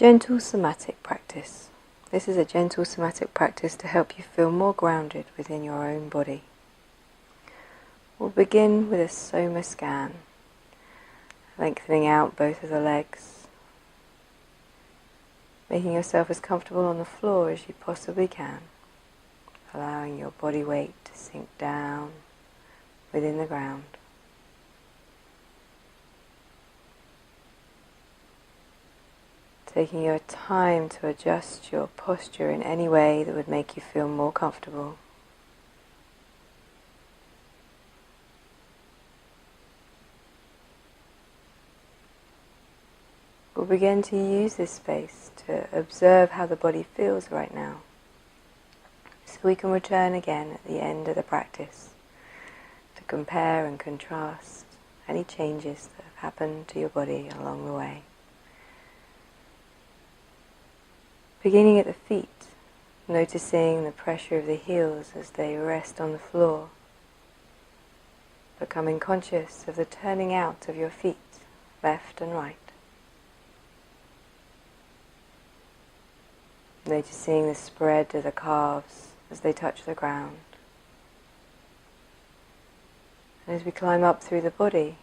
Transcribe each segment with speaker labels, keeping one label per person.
Speaker 1: Gentle somatic practice. This is a gentle somatic practice to help you feel more grounded within your own body. We'll begin with a soma scan, lengthening out both of the legs, making yourself as comfortable on the floor as you possibly can, allowing your body weight to sink down within the ground. Taking your time to adjust your posture in any way that would make you feel more comfortable. We'll begin to use this space to observe how the body feels right now, so we can return again at the end of the practice to compare and contrast any changes that have happened to your body along the way. Beginning at the feet, noticing the pressure of the heels as they rest on the floor, becoming conscious of the turning out of your feet, left and right. Noticing the spread of the calves as they touch the ground. And as we climb up through the body,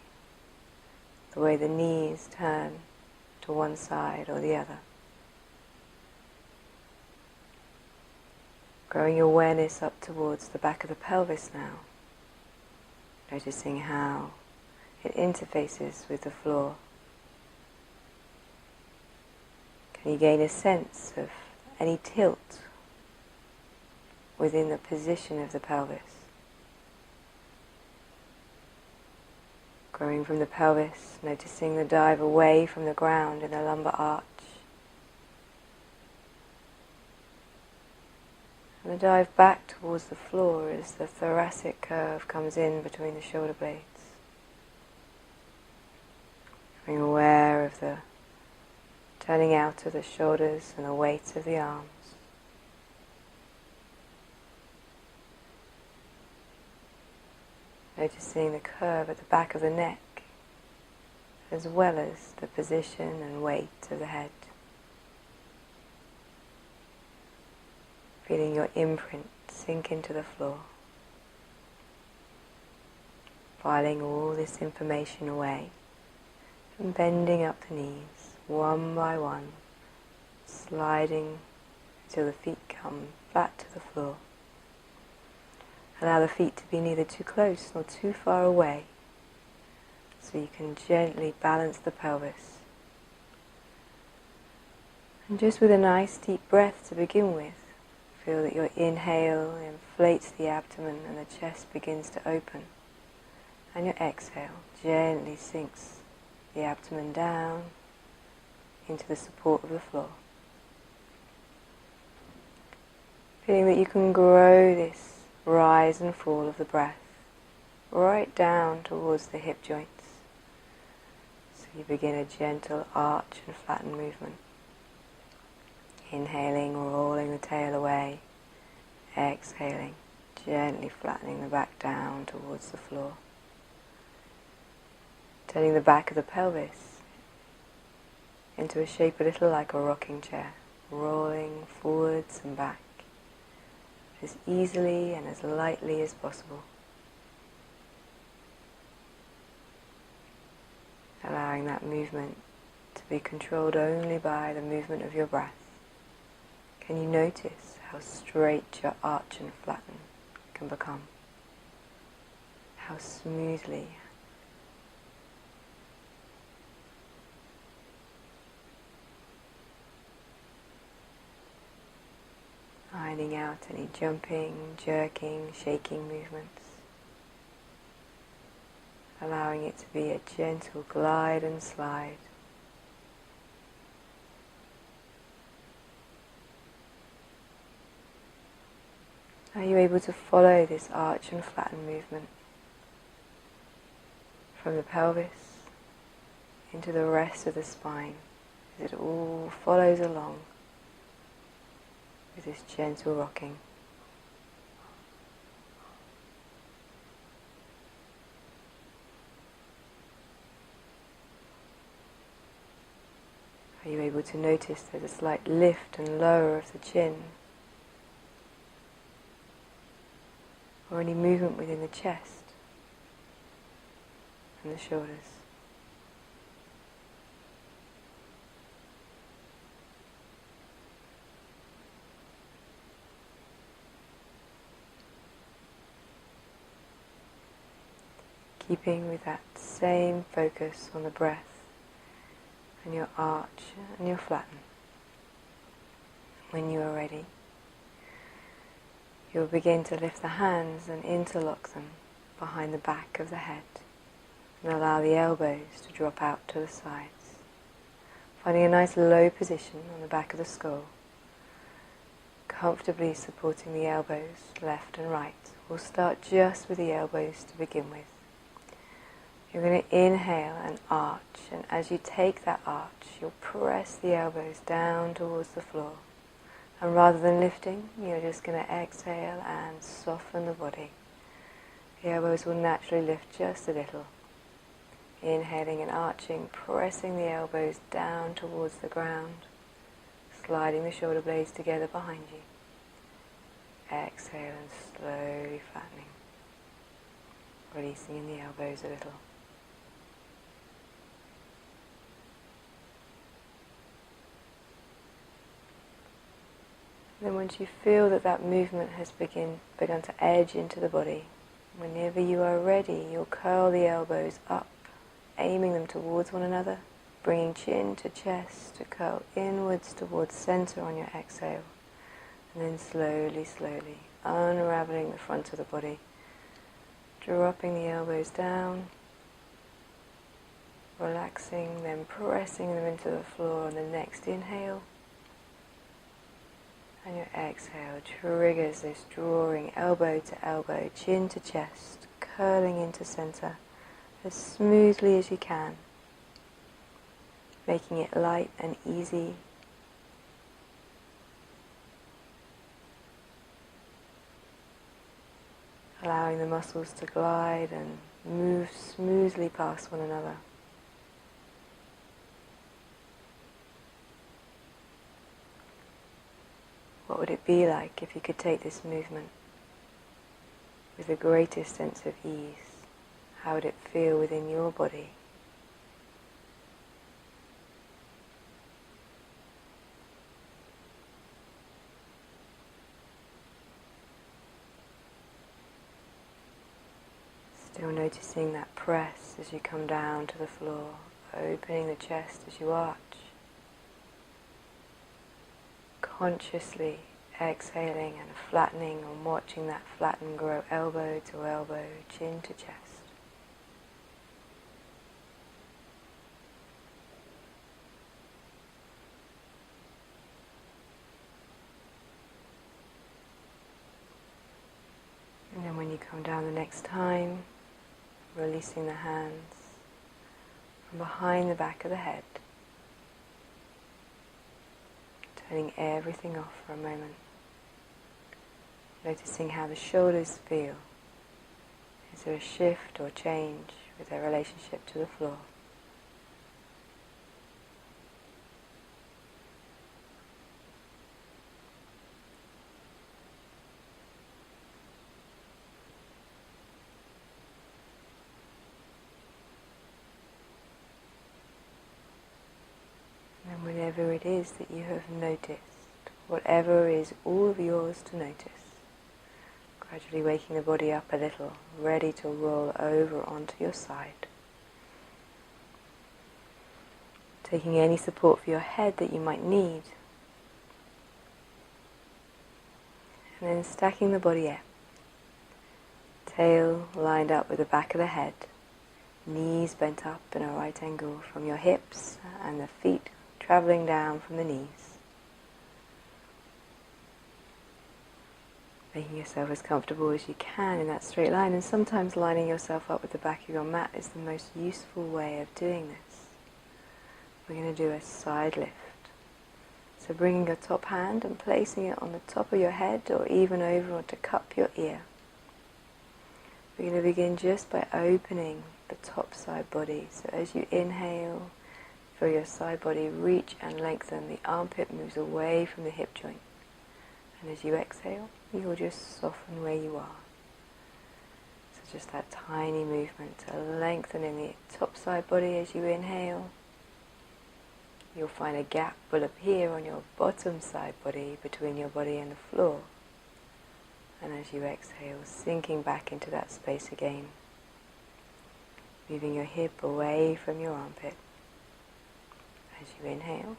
Speaker 1: the way the knees turn to one side or the other. Growing your awareness up towards the back of the pelvis now, noticing how it interfaces with the floor. Can you gain a sense of any tilt within the position of the pelvis? Growing from the pelvis, noticing the dive away from the ground in the lumbar arch. And the dive back towards the floor as the thoracic curve comes in between the shoulder blades. Being aware of the turning out of the shoulders and the weight of the arms. Noticing the curve at the back of the neck, as well as the position and weight of the head. Feeling your imprint sink into the floor. Filing all this information away and bending up the knees one by one, sliding until the feet come flat to the floor. Allow the feet to be neither too close nor too far away, so you can gently balance the pelvis. And just with a nice deep breath to begin with, feel that your inhale inflates the abdomen and the chest begins to open, and your exhale gently sinks the abdomen down into the support of the floor. Feeling that you can grow this rise and fall of the breath right down towards the hip joints. So you begin a gentle arch and flatten movement. Inhaling, rolling the tail away. Exhaling, gently flattening the back down towards the floor. Turning the back of the pelvis into a shape a little like a rocking chair, rolling forwards and back as easily and as lightly as possible. Allowing that movement to be controlled only by the movement of your breath. Can you notice how straight your arch and flatten can become? How smoothly. Ironing out any jumping, jerking, shaking movements. Allowing it to be a gentle glide and slide. Are you able to follow this arch and flatten movement from the pelvis into the rest of the spine as it all follows along with this gentle rocking? Are Are you able to notice there's a slight lift and lower of the chin? Or any movement within the chest and the shoulders? Keeping with that same focus on the breath and your arch and your flatten. When you are ready, you'll begin to lift the hands and interlock them behind the back of the head and allow the elbows to drop out to the sides. Finding a nice low position on the back of the skull, comfortably supporting the elbows left and right. We'll start just with the elbows to begin with. You're going to inhale and arch, and as you take that arch, you'll press the elbows down towards the floor. And rather than lifting, you're just going to exhale and soften the body. The elbows will naturally lift just a little. Inhaling and arching, pressing the elbows down towards the ground, sliding the shoulder blades together behind you. Exhale and slowly flattening, releasing in the elbows a little. Then once you feel that that movement has begun to edge into the body, whenever you are ready, you'll curl the elbows up, aiming them towards one another, bringing chin to chest to curl inwards towards center on your exhale, and then slowly, slowly unraveling the front of the body, dropping the elbows down, relaxing, then pressing them into the floor on the next inhale. And your exhale triggers this drawing elbow to elbow, chin to chest, curling into center as smoothly as you can, making it light and easy. Allowing the muscles to glide and move smoothly past one another. What would it be like if you could take this movement with the greatest sense of ease? How would it feel within your body? Still noticing that press as you come down to the floor, opening the chest as you arch. Consciously exhaling and flattening, and watching that flatten grow elbow to elbow, chin to chest. And then when you come down the next time, releasing the hands from behind the back of the head, turning everything off for a moment, noticing how the shoulders feel. Is there a shift or change with their relationship to the floor? And whenever it is that you have noticed, whatever is all of yours to notice, gradually waking the body up a little, ready to roll over onto your side. Taking any support for your head that you might need. And then stacking the body up. Tail lined up with the back of the head. Knees bent up in a right angle from your hips, and the feet traveling down from the knees. Making yourself as comfortable as you can in that straight line, and sometimes lining yourself up with the back of your mat is the most useful way of doing this. We're going to do a side lift. So bringing your top hand and placing it on the top of your head, or even over to cup your ear. We're going to begin just by opening the top side body. So as you inhale, feel your side body reach and lengthen. The armpit moves away from the hip joint. And as you exhale, you'll just soften where you are. So just that tiny movement to lengthen in the top side body as you inhale. You'll find a gap will appear on your bottom side body between your body and the floor. And as you exhale, sinking back into that space again. Moving your hip away from your armpit as you inhale.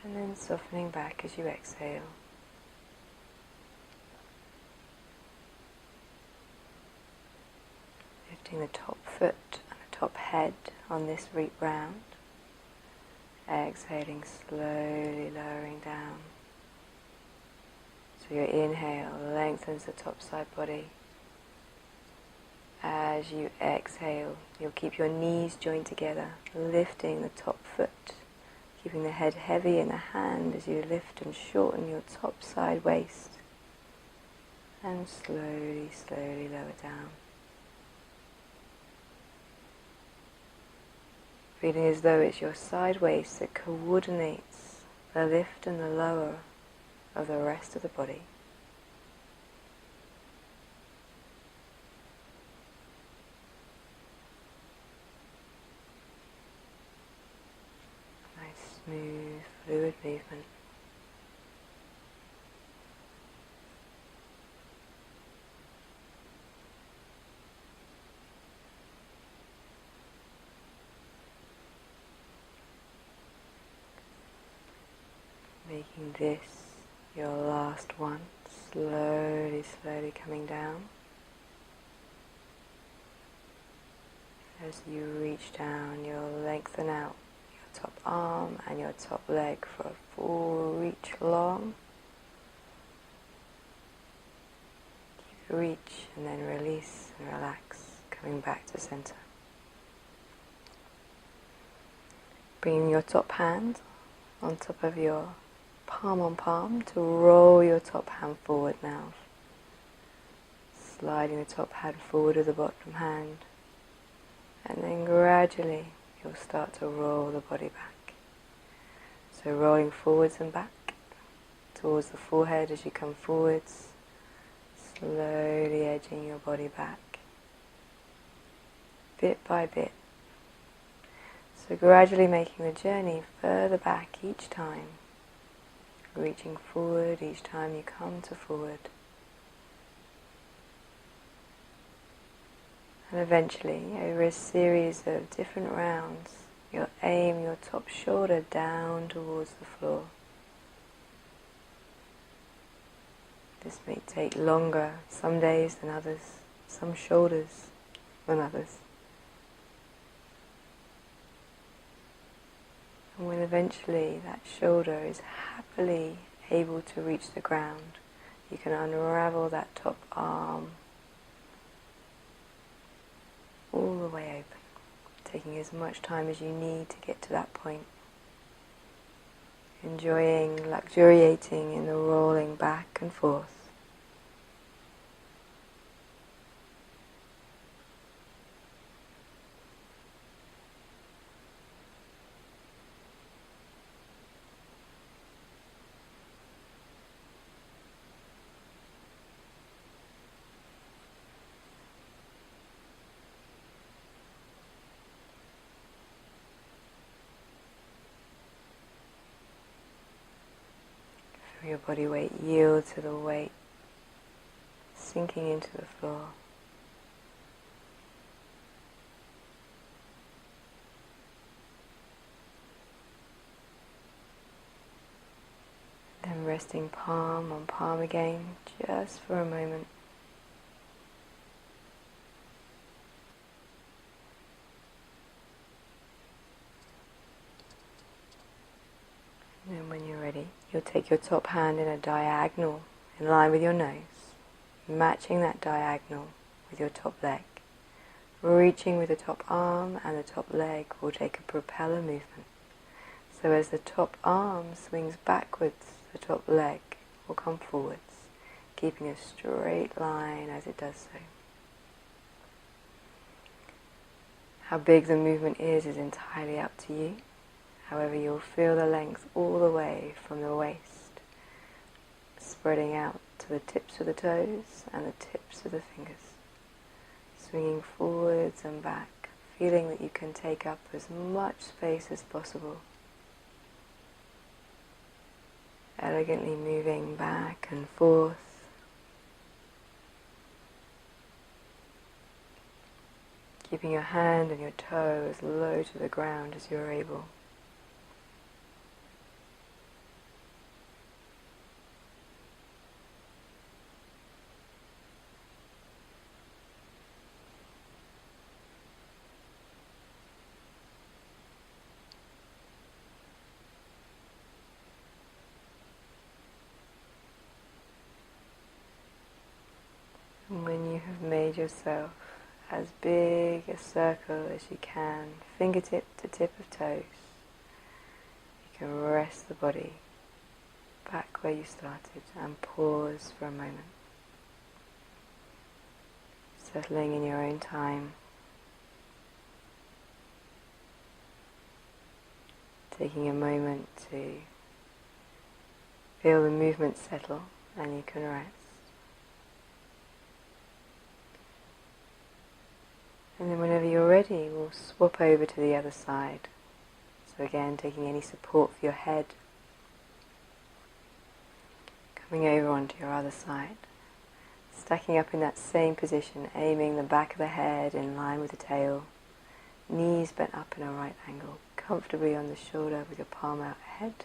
Speaker 1: And then softening back as you exhale. Lifting the top foot and the top head on this round. Exhaling, slowly lowering down. So your inhale lengthens the top side body. As you exhale, you'll keep your knees joined together, lifting the top foot, keeping the head heavy in the hand as you lift and shorten your top side waist. And slowly, slowly lower down. Feeling as though it's your side waist that coordinates the lift and the lower of the rest of the body. Nice, smooth, fluid movement. Making this your last one, slowly, slowly coming down. As you reach down, you'll lengthen out your top arm and your top leg for a full reach long. Keep the reach and then release and relax, coming back to center. Bringing your top hand on top of your palm on palm to roll your top hand forward now. Sliding the top hand forward with the bottom hand. And then gradually you'll start to roll the body back. So rolling forwards and back towards the forehead as you come forwards. Slowly edging your body back. Bit by bit. So gradually making the journey further back each time. Reaching forward each time you come to forward. And eventually, over a series of different rounds, you'll aim your top shoulder down towards the floor. This may take longer some days than others, some shoulders than others. And when eventually that shoulder is happily able to reach the ground, you can unravel that top arm all the way open, taking as much time as you need to get to that point. Enjoying, luxuriating in the rolling back and forth. Your body weight yield to the weight, sinking into the floor. Then resting palm on palm again, just for a moment. And then when you're ready, you'll take your top hand in a diagonal in line with your nose, matching that diagonal with your top leg. Reaching with the top arm and the top leg will take a propeller movement. So as the top arm swings backwards, the top leg will come forwards, keeping a straight line as it does so. How big the movement is entirely up to you. However, you'll feel the length all the way from the waist, spreading out to the tips of the toes and the tips of the fingers, swinging forwards and back, feeling that you can take up as much space as possible, elegantly moving back and forth, keeping your hand and your toe as low to the ground as you're able. And when you have made yourself as big a circle as you can, fingertip to tip of toes, you can rest the body back where you started and pause for a moment, settling in your own time, taking a moment to feel the movement settle, and you can rest. And then whenever you're ready, we'll swap over to the other side. So again, taking any support for your head, coming over onto your other side, stacking up in that same position, aiming the back of the head in line with the tail, knees bent up in a right angle, comfortably on the shoulder with your palm out ahead.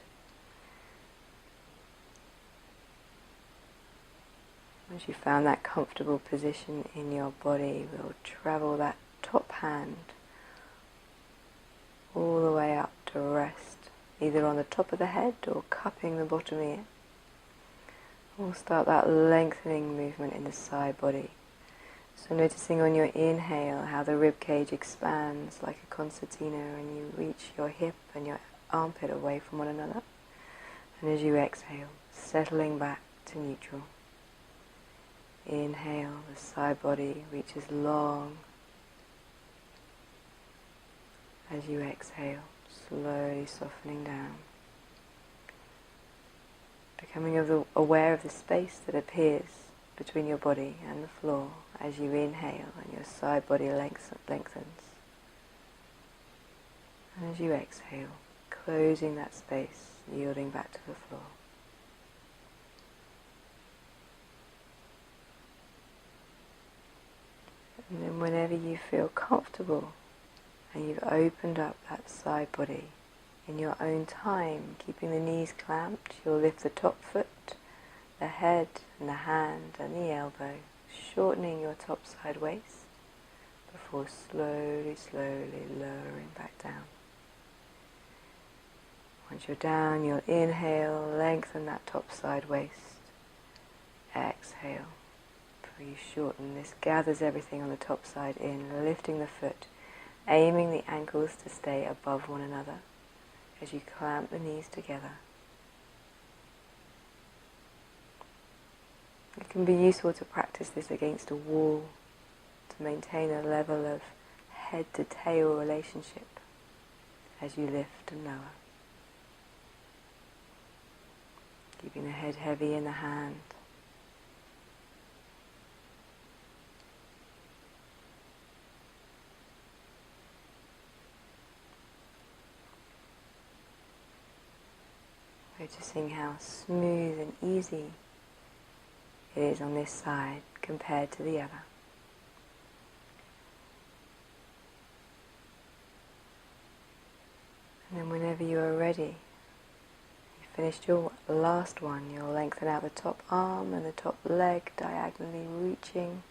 Speaker 1: Once you've found that comfortable position in your body, we'll travel that top hand all the way up to rest, either on the top of the head or cupping the bottom ear. We'll start that lengthening movement in the side body. So noticing on your inhale how the rib cage expands like a concertina and you reach your hip and your armpit away from one another. And as you exhale, settling back to neutral. Inhale, the side body reaches long. As you exhale, slowly softening down. Becoming aware of the space that appears between your body and the floor as you inhale and your side body lengthens. And as you exhale, closing that space, yielding back to the floor. And then whenever you feel comfortable and you've opened up that side body, in your own time, keeping the knees clamped, you'll lift the top foot, the head and the hand and the elbow, shortening your top side waist before slowly lowering back down. Once you're down, you'll inhale, lengthen that top side waist. Exhale. You shorten. This gathers everything on the top side in, lifting the foot, aiming the ankles to stay above one another as you clamp the knees together. It can be useful to practice this against a wall to maintain a level of head to tail relationship as you lift and lower. Keeping the head heavy in the hand. Noticing how smooth and easy it is on this side compared to the other. And then whenever you are ready, you finished your last one, you'll lengthen out the top arm and the top leg, diagonally reaching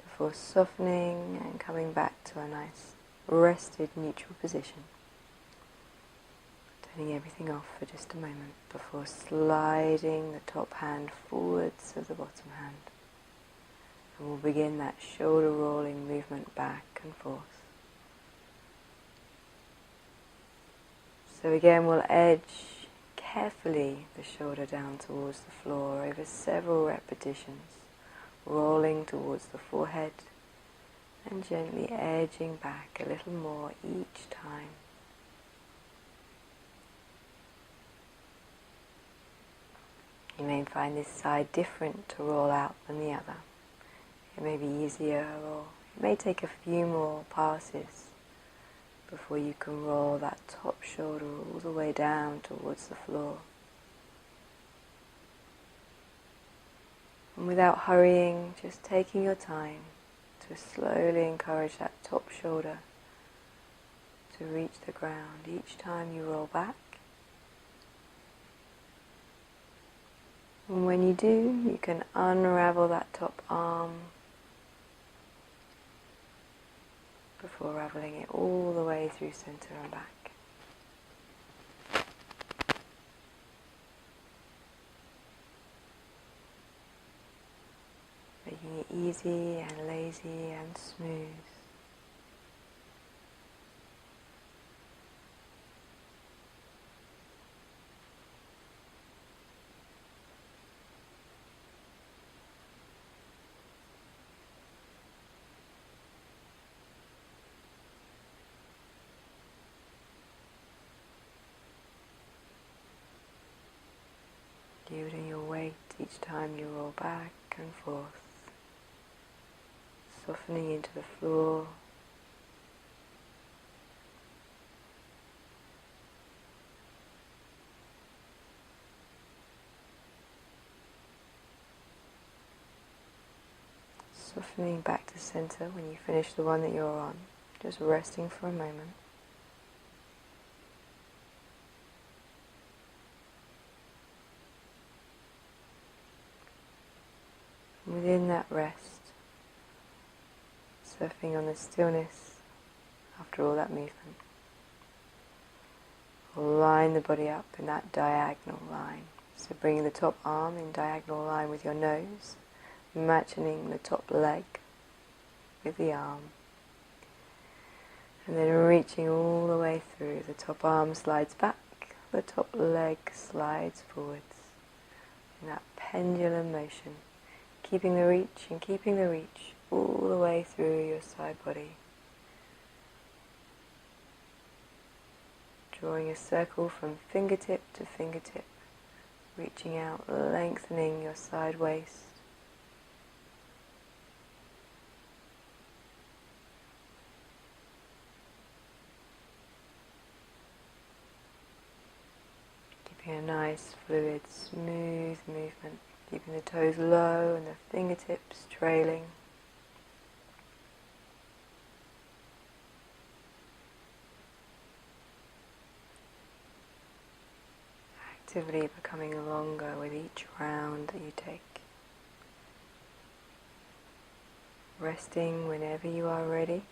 Speaker 1: before softening and coming back to a nice rested neutral position. Turning everything off for just a moment before sliding the top hand forwards of the bottom hand. And we'll begin that shoulder rolling movement back and forth. So again, we'll edge carefully the shoulder down towards the floor over several repetitions, rolling towards the forehead, and gently edging back a little more each time. You may find this side different to roll out than the other. It may be easier, or it may take a few more passes before you can roll that top shoulder all the way down towards the floor. And without hurrying, just taking your time to slowly encourage that top shoulder to reach the ground each time you roll back. And when you do, you can unravel that top arm before raveling it all the way through center and back. Making it easy and lazy and smooth. Yielding your weight each time you roll back and forth, softening into the floor, softening back to center when you finish the one that you're on, just resting for a moment. Within that rest, surfing on the stillness after all that movement, line the body up in that diagonal line. So bringing the top arm in diagonal line with your nose, matching the top leg with the arm, and then reaching all the way through. The top arm slides back, the top leg slides forwards in that pendulum motion. Keeping the reach and keeping the reach all the way through your side body. Drawing a circle from fingertip to fingertip, reaching out, lengthening your side waist. Keeping a nice, fluid, smooth movement. Keeping the toes low and the fingertips trailing. Activity becoming longer with each round that you take. Resting whenever you are ready.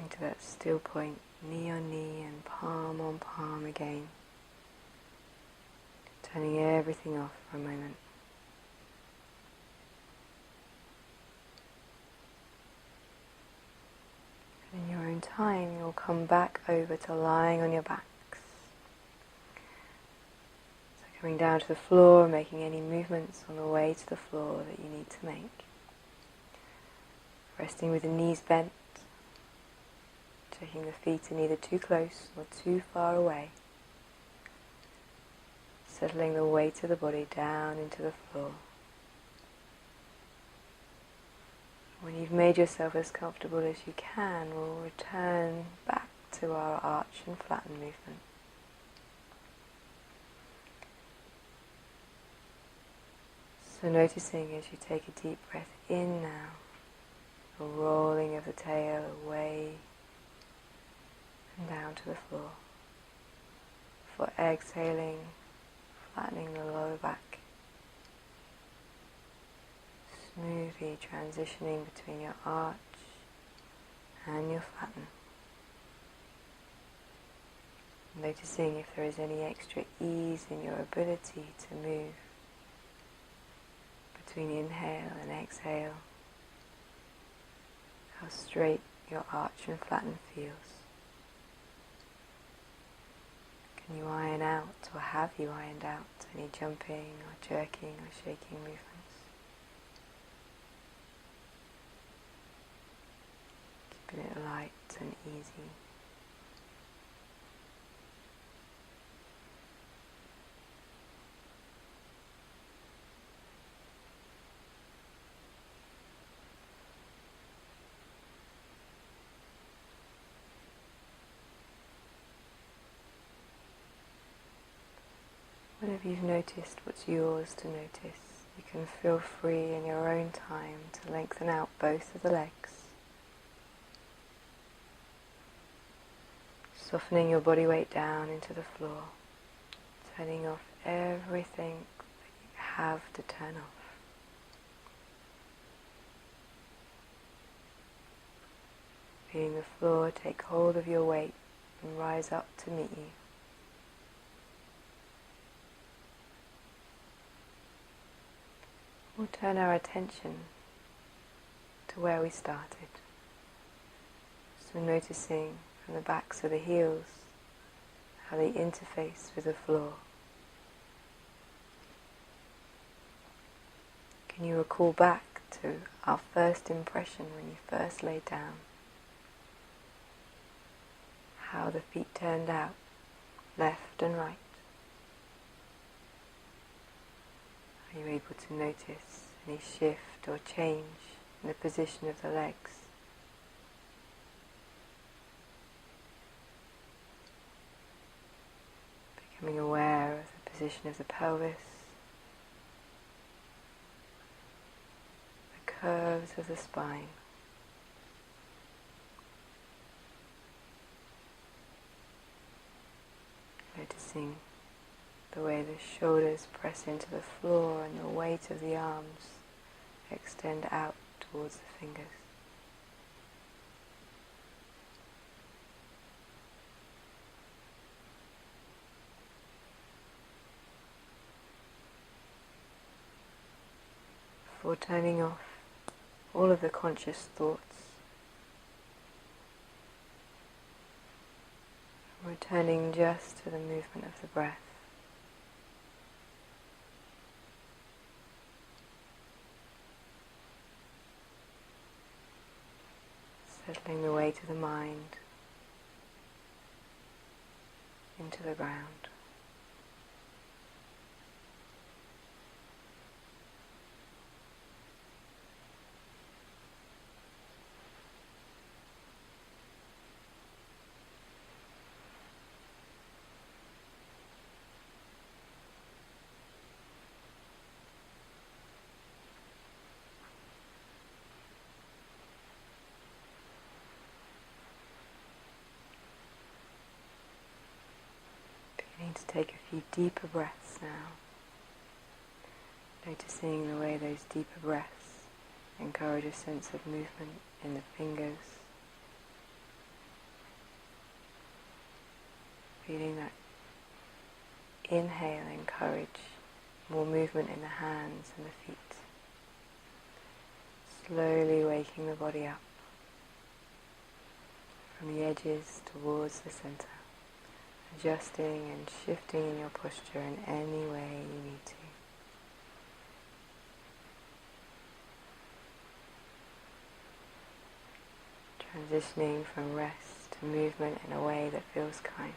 Speaker 1: To that still point, knee on knee and palm on palm again. Turning everything off for a moment. And in your own time, you'll come back over to lying on your backs. So coming down to the floor, making any movements on the way to the floor that you need to make. Resting with the knees bent. Checking the feet are neither too close or too far away. Settling the weight of the body down into the floor. When you've made yourself as comfortable as you can, we'll return back to our arch and flatten movement. So noticing as you take a deep breath in now, the rolling of the tail away and down to the floor. For exhaling, flattening the lower back. smoothly transitioning between your arch and your flatten. Noticing if there is any extra ease in your ability to move between inhale and exhale, how straight your arch and flatten feels. Can you iron out, or have you ironed out, any jumping or jerking or shaking movements? Keeping it light and easy. Whenever you've noticed what's yours to notice, you can feel free in your own time to lengthen out both of the legs, softening your body weight down into the floor, turning off everything that you have to turn off. Feeling the floor take hold of your weight and rise up to meet you. We'll turn our attention to where we started. So noticing from the backs of the heels how they interface with the floor. Can you recall back to our first impression when you first laid down? How the feet turned out, left and right. Are you able to notice any shift or change in the position of the legs? Becoming aware of the position of the pelvis, the curves of the spine. Noticing the way the shoulders press into the floor and the weight of the arms extend out towards the fingers. Before turning off all of the conscious thoughts, returning just to the movement of the breath. Settling the weight of the mind into the ground. To take a few deeper breaths now, noticing the way those deeper breaths encourage a sense of movement in the fingers, feeling that inhale encourage more movement in the hands and the feet, slowly waking the body up from the edges towards the center. Adjusting and shifting in your posture in any way you need to. Transitioning from rest to movement in a way that feels kind.